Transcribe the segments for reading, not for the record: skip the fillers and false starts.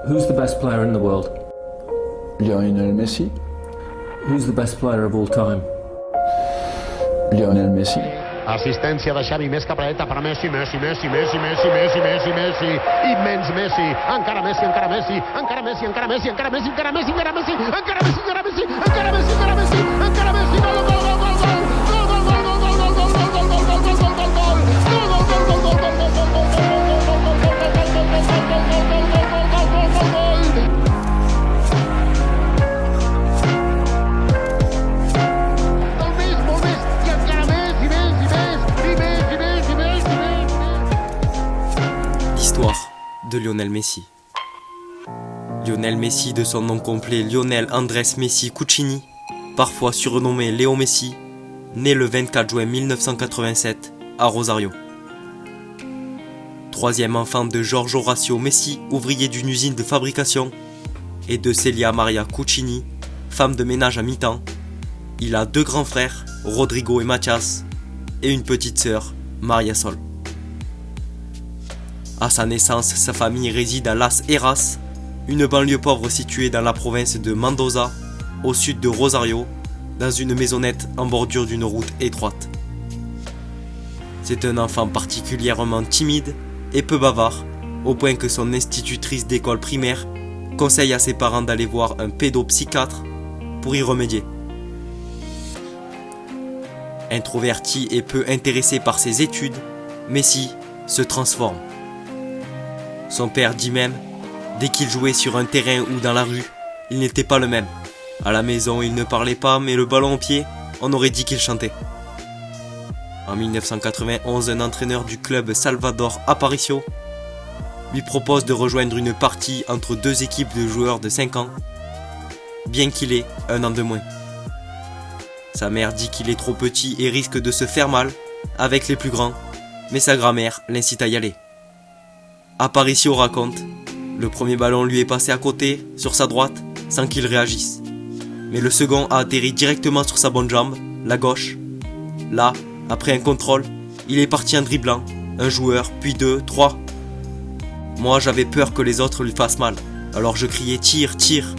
Who's the best player in the world? Lionel Messi. Who's the best player of all time? Lionel Messi. Assistència de Xavi, més capadeta per Messi, Messi, immens Messi, encara Messi, encara Messi, encara Messi, encara Messi, encara Messi, encara Messi, encara Messi, encara Messi, encara Messi, encara Messi, encara Messi, encara Messi, gol, gol, gol, gol, L'histoire de Lionel Messi. Lionel Messi, de son nom complet Lionel Andrés Messi Cucini, parfois surnommé Léo Messi, né le 24 juin 1987 à Rosario. Troisième enfant de George Horacio Messi, ouvrier d'une usine de fabrication, et de Celia Maria Cucini, femme de ménage à mi-temps. Il a deux grands frères, Rodrigo et Mathias, et une petite sœur, Maria Sol. À sa naissance, sa famille réside à Las Heras, une banlieue pauvre située dans la province de Mendoza, au sud de Rosario, dans une maisonnette en bordure d'une route étroite. C'est un enfant particulièrement timide et peu bavard, au point que son institutrice d'école primaire conseille à ses parents d'aller voir un pédopsychiatre pour y remédier. Introverti et peu intéressé par ses études, Messi se transforme. Son père dit même, dès qu'il jouait sur un terrain ou dans la rue, il n'était pas le même. À la maison, il ne parlait pas, mais le ballon au pied, on aurait dit qu'il chantait. En 1991, un entraîneur du club Salvador Aparicio lui propose de rejoindre une partie entre deux équipes de joueurs de 5 ans, bien qu'il ait un an de moins. Sa mère dit qu'il est trop petit et risque de se faire mal avec les plus grands, mais sa grand-mère l'incite à y aller. Aparicio raconte, le premier ballon lui est passé à côté, sur sa droite, sans qu'il réagisse. Mais le second a atterri directement sur sa bonne jambe, la gauche. Là, après un contrôle, il est parti en dribblant, un joueur, puis deux, trois. Moi, j'avais peur que les autres lui fassent mal, alors je criais tire, tire.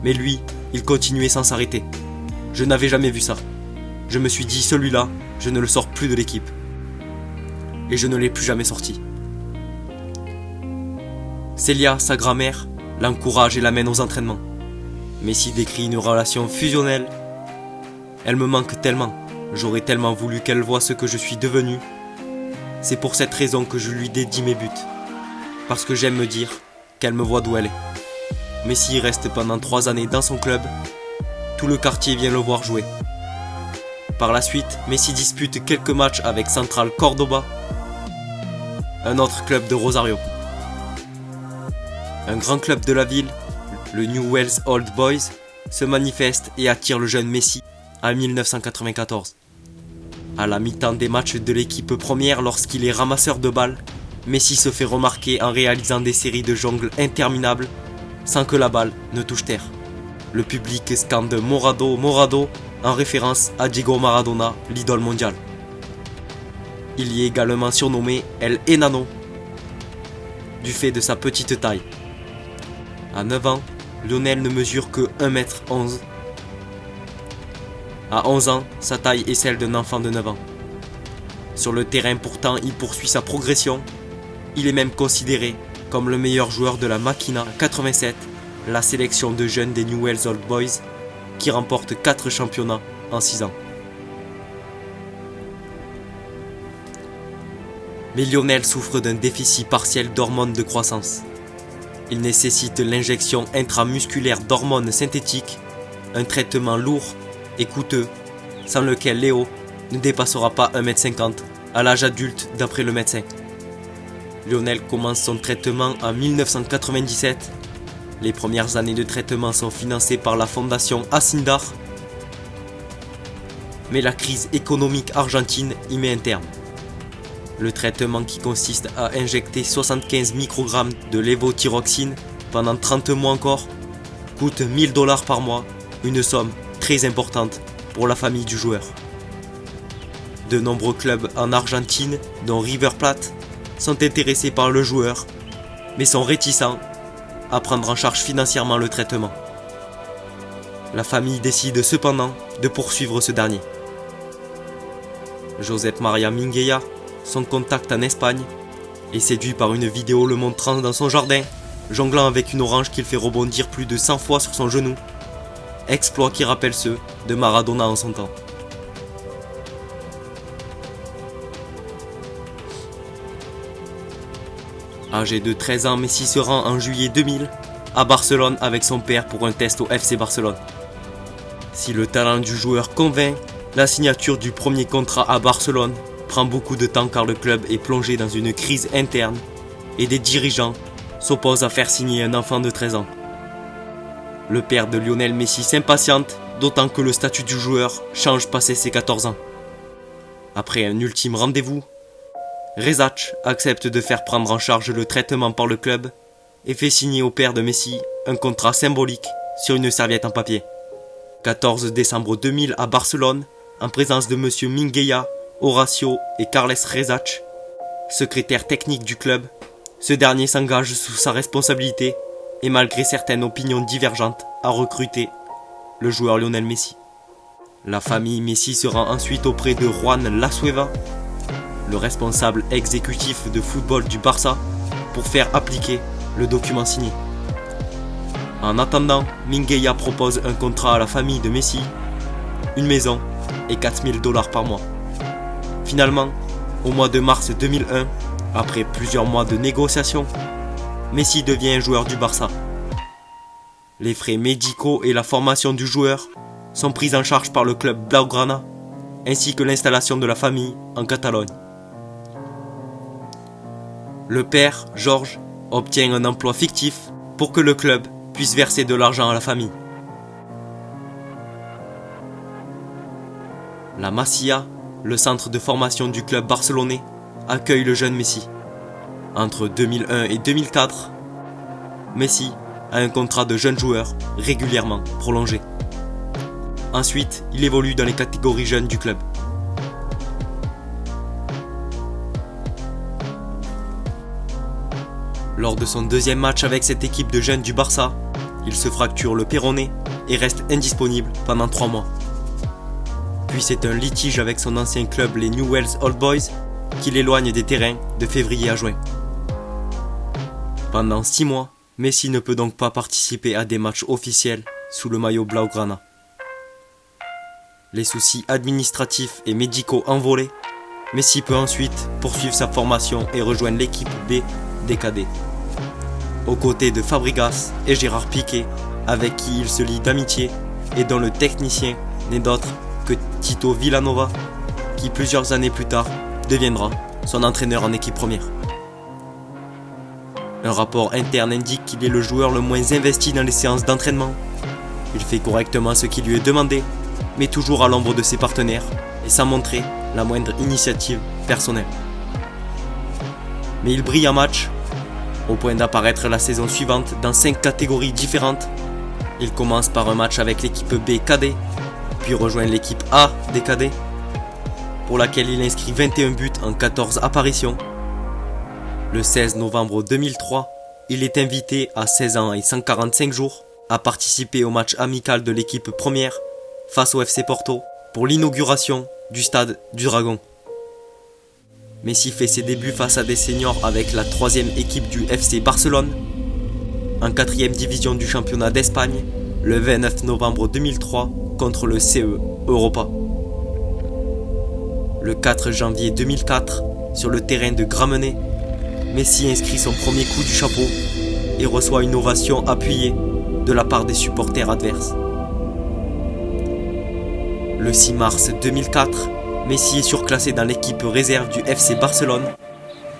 Mais lui, il continuait sans s'arrêter. Je n'avais jamais vu ça. Je me suis dit, celui-là, je ne le sors plus de l'équipe. Et je ne l'ai plus jamais sorti. Celia, sa grand-mère, l'encourage et l'amène aux entraînements. Messi décrit une relation fusionnelle. Elle me manque tellement. J'aurais tellement voulu qu'elle voie ce que je suis devenu. C'est pour cette raison que je lui dédie mes buts. Parce que j'aime me dire qu'elle me voit d'où elle est. Messi reste pendant 3 années dans son club. Tout le quartier vient le voir jouer. Par la suite, Messi dispute quelques matchs avec Central Córdoba, un autre club de Rosario. Un grand club de la ville, le Newell's Old Boys, se manifeste et attire le jeune Messi en 1994. À la mi-temps des matchs de l'équipe première, lorsqu'il est ramasseur de balles, Messi se fait remarquer en réalisant des séries de jongles interminables sans que la balle ne touche terre. Le public scande Morado, Morado en référence à Diego Maradona, l'idole mondiale. Il y est également surnommé El Enano du fait de sa petite taille. À 9 ans, Lionel ne mesure que 1m11. À 11 ans, sa taille est celle d'un enfant de 9 ans. Sur le terrain pourtant, il poursuit sa progression. Il est même considéré comme le meilleur joueur de la Máquina 87, la sélection de jeunes des Newell's Old Boys, qui remporte 4 championnats en 6 ans. Mais Lionel souffre d'un déficit partiel d'hormones de croissance. Il nécessite l'injection intramusculaire d'hormones synthétiques, un traitement lourd et coûteux, sans lequel Léo ne dépassera pas 1m50 à l'âge adulte d'après le médecin. Lionel commence son traitement en 1997. Les premières années de traitement sont financées par la fondation Asindar, mais la crise économique argentine y met un terme. Le traitement, qui consiste à injecter 75 microgrammes de lévothyroxine pendant 30 mois encore, coûte $1000 par mois, une somme très importante pour la famille du joueur. De nombreux clubs en Argentine, dont River Plate, sont intéressés par le joueur, mais sont réticents à prendre en charge financièrement le traitement. La famille décide cependant de poursuivre ce dernier. Josep Maria Minguella, son contact en Espagne, est séduit par une vidéo le montrant dans son jardin, jonglant avec une orange qu'il fait rebondir plus de 100 fois sur son genou. Exploit qui rappelle ceux de Maradona en son temps. Âgé de 13 ans, Messi se rend en juillet 2000 à Barcelone avec son père pour un test au FC Barcelone. Si le talent du joueur convainc, la signature du premier contrat à Barcelone prend beaucoup de temps car le club est plongé dans une crise interne et des dirigeants s'opposent à faire signer un enfant de 13 ans. Le père de Lionel Messi s'impatiente, d'autant que le statut du joueur change passé ses 14 ans. Après un ultime rendez-vous, Rezac accepte de faire prendre en charge le traitement par le club et fait signer au père de Messi un contrat symbolique sur une serviette en papier. 14 décembre 2000 à Barcelone, en présence de Monsieur Minguella, Horacio et Carles Rezac, secrétaire technique du club, ce dernier s'engage sous sa responsabilité et malgré certaines opinions divergentes à recruter le joueur Lionel Messi. La famille Messi se rend ensuite auprès de Juan Lasueva, le responsable exécutif de football du Barça, pour faire appliquer le document signé. En attendant, Minguella propose un contrat à la famille de Messi, une maison et $4000 par mois. Finalement, au mois de mars 2001, après plusieurs mois de négociations, Messi devient un joueur du Barça. Les frais médicaux et la formation du joueur sont pris en charge par le club Blaugrana, ainsi que l'installation de la famille en Catalogne. Le père, Georges, obtient un emploi fictif pour que le club puisse verser de l'argent à la famille. La Masia, le centre de formation du club barcelonais, accueille le jeune Messi. Entre 2001 et 2004, Messi a un contrat de jeune joueur régulièrement prolongé. Ensuite, il évolue dans les catégories jeunes du club. Lors de son deuxième match avec cette équipe de jeunes du Barça, il se fracture le péroné et reste indisponible pendant 3 mois. Puis c'est un litige avec son ancien club les Newell's Old Boys qui l'éloigne des terrains de février à juin. Pendant 6 mois, Messi ne peut donc pas participer à des matchs officiels sous le maillot Blaugrana. Les soucis administratifs et médicaux envolés, Messi peut ensuite poursuivre sa formation et rejoindre l'équipe B des cadets, aux côtés de Fabregas et Gérard Piqué, avec qui il se lie d'amitié et dont le technicien n'est d'autre que Tito Villanova, qui plusieurs années plus tard deviendra son entraîneur en équipe première. Un rapport interne indique qu'il est le joueur le moins investi dans les séances d'entraînement. Il fait correctement ce qui lui est demandé, mais toujours à l'ombre de ses partenaires et sans montrer la moindre initiative personnelle. Mais il brille en match, au point d'apparaître la saison suivante dans 5 catégories différentes. Il commence par un match avec l'équipe B cadet, puis rejoint l'équipe A des cadets, pour laquelle il inscrit 21 buts en 14 apparitions. Le 16 novembre 2003, il est invité à 16 ans et 145 jours à participer au match amical de l'équipe première face au FC Porto pour l'inauguration du stade du Dragon. Messi fait ses débuts face à des seniors avec la 3e équipe du FC Barcelone, en 4e division du championnat d'Espagne, le 29 novembre 2003 contre le CE Europa. Le 4 janvier 2004, sur le terrain de Gramenet, Messi inscrit son premier coup du chapeau et reçoit une ovation appuyée de la part des supporters adverses. Le 6 mars 2004, Messi est surclassé dans l'équipe réserve du FC Barcelone.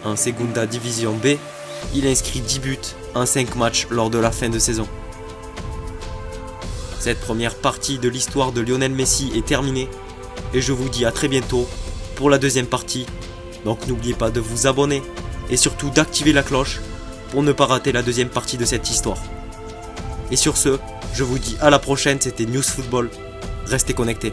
En Segunda Division B, il inscrit 10 buts en 5 matchs lors de la fin de saison. Cette première partie de l'histoire de Lionel Messi est terminée et je vous dis à très bientôt pour la deuxième partie. Donc n'oubliez pas de vous abonner et surtout d'activer la cloche pour ne pas rater la deuxième partie de cette histoire. Et sur ce, je vous dis à la prochaine, c'était News Football. Restez connectés.